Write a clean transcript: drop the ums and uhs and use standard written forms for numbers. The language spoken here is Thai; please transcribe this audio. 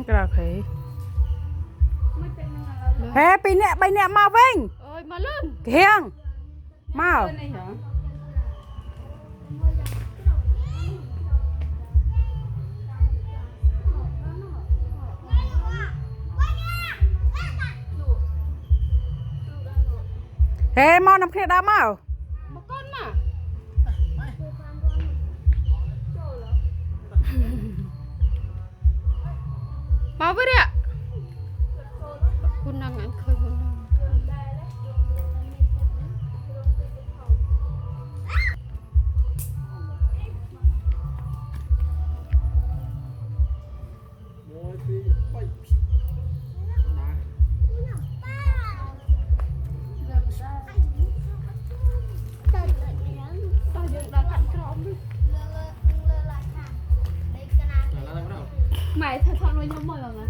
กระเขยเฮ้ไปเนี่ยมาเว้งเอ้ยมาเล่นเฮียงมาเฮ้มอนำเครียดดามามาก้อนมามาไปเนี่ยคุณนางงั้นเคยคุณนางหมายถ้าทอนไว้ทั้งหมดแล้วนะ